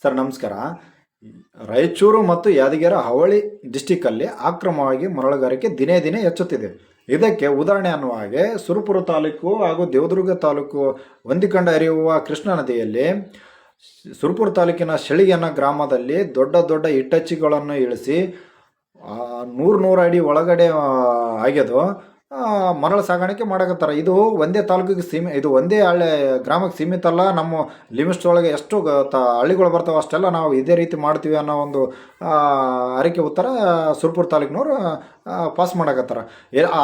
Sir ನಮಸ್ಕಾರ. ರಾಯಚೂರು ಮತ್ತು ಯಾದಗಿರಿ ಅವಳಿ ಡಿಸ್ಟಿಕ್ಕಲ್ಲಿ ಅಕ್ರಮವಾಗಿ ಮರಳುಗಾರಿಕೆ ದಿನೇ ದಿನೇ ಹೆಚ್ಚುತ್ತಿದೆ. ಇದಕ್ಕೆ ಉದಾಹರಣೆ ಅನ್ನುವ ಹಾಗೆ ಸುರಪುರ ತಾಲೂಕು ಹಾಗೂ ದೇವದುರ್ಗ ತಾಲೂಕು ಹೊಂದಿಕೊಂಡು ಹರಿಯುವ ಕೃಷ್ಣಾ ನದಿಯಲ್ಲಿ ಸುರಪುರ ತಾಲೂಕಿನ ಶೆಳಿಗೆ ಅನ್ನೋ ಗ್ರಾಮದಲ್ಲಿ ದೊಡ್ಡ ದೊಡ್ಡ ಇಟ್ಟಚ್ಚಿಗಳನ್ನು ಇಳಿಸಿ 100 ಅಡಿ ಒಳಗಡೆ ಆಗ್ಯದು ಮರಳು ಸಾಗಾಣಿಕೆ ಮಾಡಕತ್ತಾರೆ. ಇದು ಒಂದೇ ತಾಲೂಕಿಗೆ ಇದು ಒಂದೇ ಗ್ರಾಮಕ್ಕೆ ಸೀಮಿತ ಅಲ್ಲ. ನಮ್ಮ ಲಿಮಿಟ್ಸ್ ಒಳಗೆ ಎಷ್ಟು ಹಳ್ಳಿಗಳು ಬರ್ತಾವೆ ಅಷ್ಟೆಲ್ಲ ನಾವು ಇದೇ ರೀತಿ ಮಾಡ್ತೀವಿ ಅನ್ನೋ ಒಂದು ಅರಿಕೆ ಉತ್ತರ ಸುರಪುರ ತಾಲೂಕಿನವ್ರು ಪಾಸ್ ಮಾಡಕತ್ತಾರ.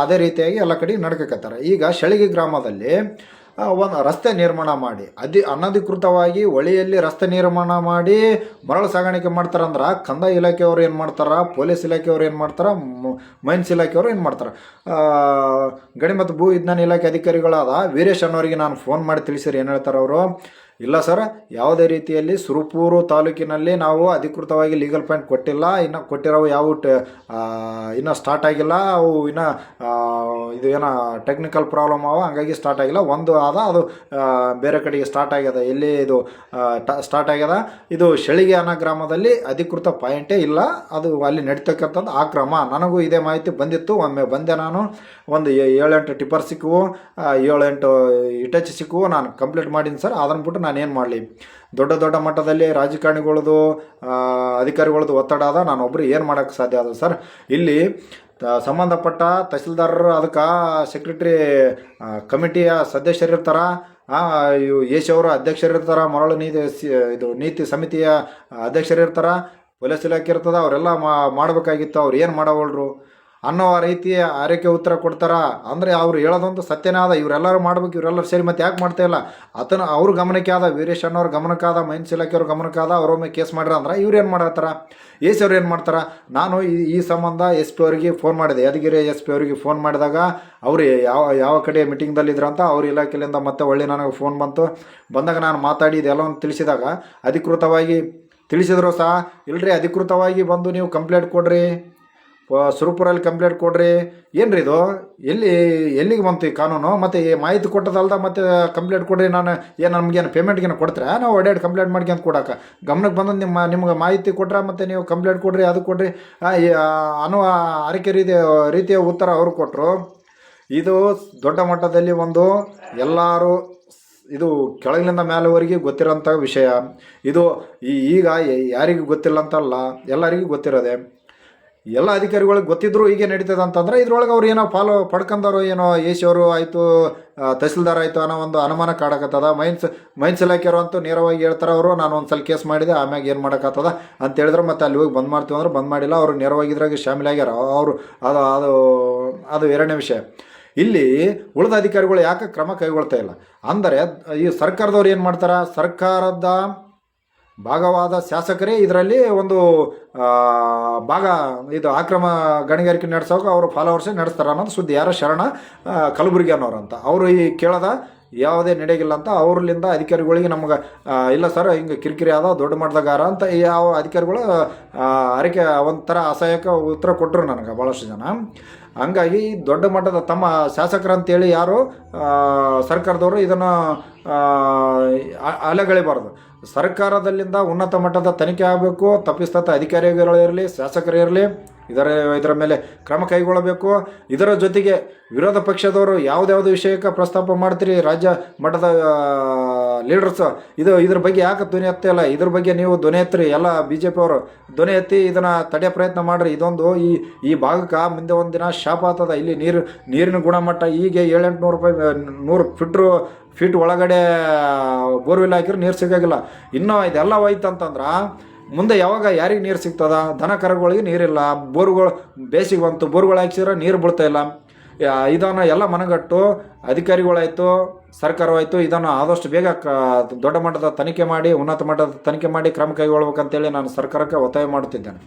ಅದೇ ರೀತಿಯಾಗಿ ಎಲ್ಲ ಕಡೆ ನಡ್ಕಕತ್ತಾರೆ. ಈಗ ಶೆಳಿಗೆ ಗ್ರಾಮದಲ್ಲಿ ಒಂದು ರಸ್ತೆ ನಿರ್ಮಾಣ ಮಾಡಿ ಅನಧಿಕೃತವಾಗಿ ಹೊಳೆಯಲ್ಲಿ ರಸ್ತೆ ನಿರ್ಮಾಣ ಮಾಡಿ ಮರಳು ಸಾಗಾಣಿಕೆ ಮಾಡ್ತಾರಂದ್ರೆ ಕಂದಾಯ ಇಲಾಖೆಯವರು ಏನು ಮಾಡ್ತಾರೆ, ಪೊಲೀಸ್ ಇಲಾಖೆಯವರು ಏನು ಮಾಡ್ತಾರೆ, ಮೈನ್ಸ್ ಇಲಾಖೆಯವರು ಏನು ಮಾಡ್ತಾರೆ, ಗಣಿ ಮತ್ತು ಭೂ ವಿಜ್ಞಾನ ಇಲಾಖೆ ಅಧಿಕಾರಿಗಳಾದ ವೀರೇಶ್ ಅನ್ನೋರಿಗೆ ನಾನು ಫೋನ್ ಮಾಡಿ ತಿಳಿಸಿರಿ. ಏನು ಹೇಳ್ತಾರೆ ಅವರು, ಇಲ್ಲ ಸರ್, ಯಾವುದೇ ರೀತಿಯಲ್ಲಿ ಸುರಪುರ ತಾಲೂಕಿನಲ್ಲಿ ನಾವು ಅಧಿಕೃತವಾಗಿ ಲೀಗಲ್ ಪಾಯಿಂಟ್ ಕೊಟ್ಟಿಲ್ಲ, ಇನ್ನು ಕೊಟ್ಟಿರೋವು ಯಾವ ಇನ್ನೂ ಸ್ಟಾರ್ಟ್ ಆಗಿಲ್ಲ, ಅವು ಇನ್ನೂ ಇದು ಏನೋ ಟೆಕ್ನಿಕಲ್ ಪ್ರಾಬ್ಲಮ್ ಅವ, ಹಂಗಾಗಿ ಸ್ಟಾರ್ಟ್ ಆಗಿಲ್ಲ. ಒಂದು ಅದು ಬೇರೆ ಕಡೆಗೆ ಸ್ಟಾರ್ಟ್ ಆಗ್ಯದ. ಎಲ್ಲಿ ಇದು ಸ್ಟಾರ್ಟ್ ಆಗ್ಯದ, ಇದು ಶೆಳಿಗೆ ಅನ್ನೋ ಗ್ರಾಮದಲ್ಲಿ ಅಧಿಕೃತ ಪಾಯಿಂಟೇ ಇಲ್ಲ. ಅದು ಅಲ್ಲಿ ನಡೀತಕ್ಕಂಥದ್ದು ಅಕ್ರಮ. ನನಗೂ ಇದೇ ಮಾಹಿತಿ ಬಂದಿತ್ತು. ಒಮ್ಮೆ ಬಂದೆ ನಾನು, ಒಂದು 7-8 ಟಿಪ್ಪರ್ ಸಿಕ್ಕುವು, 7-8 ಇಟಚ್ ಸಿಕ್ಕುವು. ನಾನು ಕಂಪ್ಲೀಟ್ ಮಾಡೀನಿ ಸರ್. ಅದನ್ನು ಬಿಟ್ಟು ನಾನು ಏನು ಮಾಡಲಿ? ದೊಡ್ಡ ದೊಡ್ಡ ಮಟ್ಟದಲ್ಲಿ ರಾಜಕಾರಣಿಗಳದು ಅಧಿಕಾರಿಗಳದ್ದು ಒತ್ತಡ ಅದ. ನಾನೊಬ್ಬರು ಏನು ಮಾಡೋಕ್ಕೆ ಸಾಧ್ಯ ಅದ ಸರ್? ಇಲ್ಲಿ ಸಂಬಂಧಪಟ್ಟ ತಹಸೀಲ್ದಾರರು ಅದಕ್ಕೆ ಸೆಕ್ರೆಟ್ರಿ ಕಮಿಟಿಯ ಸದಸ್ಯರಿರ್ತಾರ, ಎಸ್ ಅವರು ಅಧ್ಯಕ್ಷರಿರ್ತಾರೆ, ಮರಳು ನೀತಿ ಸಮಿತಿಯ ಅಧ್ಯಕ್ಷರಿರ್ತಾರೆ, ಪೊಲೀಸ್ ಇಲಾಖೆ ಇರ್ತದೆ. ಅವರೆಲ್ಲ ಮಾಡಬೇಕಾಗಿತ್ತು. ಅವ್ರು ಏನು ಮಾಡೋವಲ್ರು ಅನ್ನೋ ರೀತಿಯ ಆರೈಕೆ ಉತ್ತರ ಕೊಡ್ತಾರ. ಅಂದರೆ ಅವ್ರು ಹೇಳೋದಂತೂ ಸತ್ಯನೇ ಆದ. ಇವರೆಲ್ಲರೂ ಮಾಡ್ಬೇಕು, ಇವರೆಲ್ಲರೂ ಸೇರಿ ಮತ್ತೆ ಯಾಕೆ ಮಾಡ್ತಾ ಇಲ್ಲ? ಅವ್ರ ಗಮನಕ್ಕೆ ಆದ, ವೀರೇಶ್ ಅನ್ನೋರು ಗಮನಕ್ಕಾದ, ಮೈನ್ಸ್ ಇಲಾಖೆಯವ್ರ ಗಮನಕ್ಕಾದ. ಅವ್ರೊಮ್ಮೆ ಕೇಸ್ ಮಾಡ್ರ ಅಂದ್ರೆ ಇವ್ರು ಏನು ಮಾಡತ್ತಾರ, ಎಸ್ ಅವ್ರು ಏನು ಮಾಡ್ತಾರೆ? ನಾನು ಈ ಸಂಬಂಧ ಎಸ್ ಪಿ ಅವರಿಗೆ ಫೋನ್ ಮಾಡಿದೆ. ಯಾದಗಿರಿ ಎಸ್ ಪಿ ಅವರಿಗೆ ಫೋನ್ ಮಾಡಿದಾಗ ಅವರು ಯಾವ ಕಡೆ ಮೀಟಿಂಗ್ದಲ್ಲಿದ್ರಂತ ಅವ್ರ ಇಲಾಖೆಯಿಂದ ಮತ್ತೆ ಒಳ್ಳೆ ನನಗೆ ಫೋನ್ ಬಂದಾಗ ನಾನು ಮಾತಾಡಿ ಇದೆಲ್ಲವನ್ನು ತಿಳಿಸಿದಾಗ ಅಧಿಕೃತವಾಗಿ ತಿಳಿಸಿದ್ರು ಸಹ, ಇಲ್ರಿ ಅಧಿಕೃತವಾಗಿ ಬಂದು ನೀವು ಕಂಪ್ಲೇಂಟ್ ಕೊಡ್ರಿ, ಸುರಪುರಲ್ಲಿ ಕಂಪ್ಲೇಂಟ್ ಕೊಡ್ರಿ. ಏನ್ರಿ ಇದು? ಎಲ್ಲಿಗೆ ಬಂತು ಈ ಕಾನೂನು? ಮತ್ತು ಮಾಹಿತಿ ಕೊಟ್ಟದಲ್ದ ಮತ್ತೆ ಕಂಪ್ಲೇಂಟ್ ಕೊಡ್ರಿ. ನಮಗೇನು ಪೇಮೆಂಟ್ಗೇನು ಕೊಡ್ತೀರಾ? ನಾವು ಒಡ್ಯಾಡಿ ಕಂಪ್ಲೇಂಟ್ ಮಾಡ್ಕೊಂಡು ಕೊಡೋಕೆ ಗಮನಕ್ಕೆ ಬಂದು ನಿಮ್ಗೆ ಮಾಹಿತಿ ಕೊಟ್ರೆ ಮತ್ತು ನೀವು ಕಂಪ್ಲೇಂಟ್ ಕೊಡ್ರಿ, ಅದು ಕೊಡ್ರಿ ಅನ್ನುವ ಅರಿಕೆ ರೀತಿಯ ಉತ್ತರ ಅವರು ಕೊಟ್ಟರು. ಇದು ದೊಡ್ಡ ಮಟ್ಟದಲ್ಲಿ ಒಂದು ಎಲ್ಲರೂ ಇದು ಕೆಳಗಿನಿಂದ ಮೇಲೆವರೆಗೆ ಗೊತ್ತಿರೋಂಥ ವಿಷಯ. ಇದು ಈಗ ಯಾರಿಗೂ ಗೊತ್ತಿಲ್ಲ ಅಂತಲ್ಲ, ಎಲ್ಲರಿಗೂ ಗೊತ್ತಿರೋದೆ. ಎಲ್ಲ ಅಧಿಕಾರಿಗಳಿಗೆ ಗೊತ್ತಿದ್ರು ಹೀಗೆ ನಡೀತದೆ ಅಂತಂದ್ರೆ ಇದ್ರೊಳಗೆ ಅವ್ರು ಏನೋ ಫಾಲೋ ಪಡ್ಕೊಂಡವರು, ಏನೋ ಎಸ್ ಅವರು ಆಯಿತು, ತಹಸೀಲ್ದಾರ್ ಆಯಿತು ಅನ್ನೋ ಒಂದು ಅನುಮಾನ ಕಾಡಕತ್ತದ. ಮೈನ್ಸ್ ಇಲಾಖೆಯವರು ಅಂತೂ ನೇರವಾಗಿ ಹೇಳ್ತಾರೆ. ಅವರು ನಾನು ಒಂದು ಸಲ ಕೇಸ್ ಮಾಡಿದೆ, ಆಮ್ಯಾಗ ಏನು ಮಾಡೋಕ್ಕತ್ತದ ಅಂತ ಹೇಳಿದ್ರು. ಮತ್ತು ಅಲ್ಲಿ ಹೋಗಿ ಬಂದ್ ಮಾಡ್ತೀವಿ ಅಂದ್ರೆ ಬಂದ್ ಮಾಡಿಲ್ಲ. ಅವರು ನೇರವಾಗಿದ್ರಾಗ ಶಾಮೀಲಾಗ್ಯಾರ ಅವರು. ಅದು ಎರಡನೇ ವಿಷಯ. ಇಲ್ಲಿ ಉಳಿದ ಅಧಿಕಾರಿಗಳು ಯಾಕೆ ಕ್ರಮ ಕೈಗೊಳ್ತಾ ಇಲ್ಲ ಅಂದರೆ, ಈ ಸರ್ಕಾರದವ್ರು ಏನು ಮಾಡ್ತಾರೆ, ಸರ್ಕಾರದ ಭಾಗವಾದ ಶಾಸಕರೇ ಇದರಲ್ಲಿ ಒಂದು ಇದು ಅಕ್ರಮ ಗಣಿಗಾರಿಕೆ ನಡೆಸೋಕೆ ಅವರು ಫಾಲೋವರ್ಸೇ ನಡೆಸ್ತಾರೆ ಅನ್ನೋದು ಸುದ್ದಿ. ಯಾರೋ ಶರಣ ಕಲಬುರ್ಗಿ ಅನ್ನೋರಂತ ಅವರು ಈ ಕೇಳದ ಯಾವುದೇ ನಡೆಗಿಲ್ಲ ಅಂತ ಅವ್ರಲ್ಲಿಂದ ಅಧಿಕಾರಿಗಳಿಗೆ ನಮ್ಗೆ ಇಲ್ಲ ಸರ್ ಹಿಂಗೆ ಕಿರಿಕಿರಿ ಆದ ದೊಡ್ಡ ಮಟ್ಟದಾಗಾರ ಅಂತ ಯಾವ ಅಧಿಕಾರಿಗಳು ಅರಿಕೆ ಒಂಥರ ಅಸಹಾಯಕ ಉತ್ತರ ಕೊಟ್ಟರು ನನಗೆ ಭಾಳಷ್ಟು ಜನ. ಹಂಗಾಗಿ ದೊಡ್ಡ ಮಟ್ಟದ ತಮ್ಮ ಶಾಸಕರಂತೇಳಿ ಯಾರು ಸರ್ಕಾರದವರು ಇದನ್ನು ಅಲೆಗಳಿಬಾರ್ದು. ಸರ್ಕಾರದಲ್ಲಿಂದ ಉನ್ನತ ಮಟ್ಟದ ತನಿಖೆ ಆಗಬೇಕು. ತಪ್ಪಿಸ್ತತ ಅಧಿಕಾರಿಗಳಿರಲಿ, ಶಾಸಕರಿರಲಿ, ಇದರ ಮೇಲೆ ಕ್ರಮ ಕೈಗೊಳ್ಳಬೇಕು. ಇದರ ಜೊತೆಗೆ ವಿರೋಧ ಪಕ್ಷದವರು ಯಾವುದ್ಯಾವುದು ವಿಷಯಕ್ಕೆ ಪ್ರಸ್ತಾಪ ಮಾಡ್ತೀರಿ, ರಾಜ್ಯ ಮಟ್ಟದ ಲೀಡರ್ಸ್ ಇದ್ರ ಬಗ್ಗೆ ಯಾಕೆ ಧ್ವನಿ ಎತ್ತಿಲ್ಲ? ಇದ್ರ ಬಗ್ಗೆ ನೀವು ಧ್ವನಿ ಎತ್ತಿರಿ. ಎಲ್ಲ BJP ಅವರು ಧ್ವನಿ ಎತ್ತಿ ಇದನ್ನು ತಡೆಯೋ ಪ್ರಯತ್ನ ಮಾಡಿರಿ. ಇದೊಂದು ಈ ಭಾಗಕ್ಕೆ ಮುಂದೆ ಒಂದಿನ ಶಾಪ ಆಗ್ತದ. ಇಲ್ಲಿ ನೀರಿನ ಗುಣಮಟ್ಟ ಈಗ 700-800 ರೂಪಾಯಿ 100 ಫೀಟ್ ಒಳಗಡೆ ಬೋರ್ವೆಲ್ ಹಾಕಿದ್ರೆ ನೀರು ಸಿಗೋಗಿಲ್ಲ. ಇನ್ನೂ ಇದೆಲ್ಲ ಹೋಯ್ತು ಅಂತಂದ್ರೆ ಮುಂದೆ ಯಾವಾಗ ಯಾರಿಗೆ ನೀರು ಸಿಗ್ತದ? ದನ ಕರುಗಳಿಗೆ ನೀರಿಲ್ಲ. ಬೋರ್ಗಳು ಬೇಸಿಗೆ ಬಂತು, ಬೋರ್ಗಳು ಹಾಕ್ಸಿದ್ರೆ ನೀರು ಬೀಳ್ತಾಯಿಲ್ಲ. ಇದನ್ನು ಎಲ್ಲ ಮನಗಟ್ಟು ಅಧಿಕಾರಿಗಳಾಯಿತು, ಸರ್ಕಾರವಾಯಿತು, ಇದನ್ನು ಆದಷ್ಟು ಬೇಗ ದೊಡ್ಡ ಮಟ್ಟದ ತನಿಖೆ ಮಾಡಿ, ಉನ್ನತ ಮಟ್ಟದ ತನಿಖೆ ಮಾಡಿ ಕ್ರಮ ಕೈಗೊಳ್ಬೇಕಂತೇಳಿ ನಾನು ಸರ್ಕಾರಕ್ಕೆ ಒತ್ತಾಯ ಮಾಡುತ್ತಿದ್ದೇನೆ.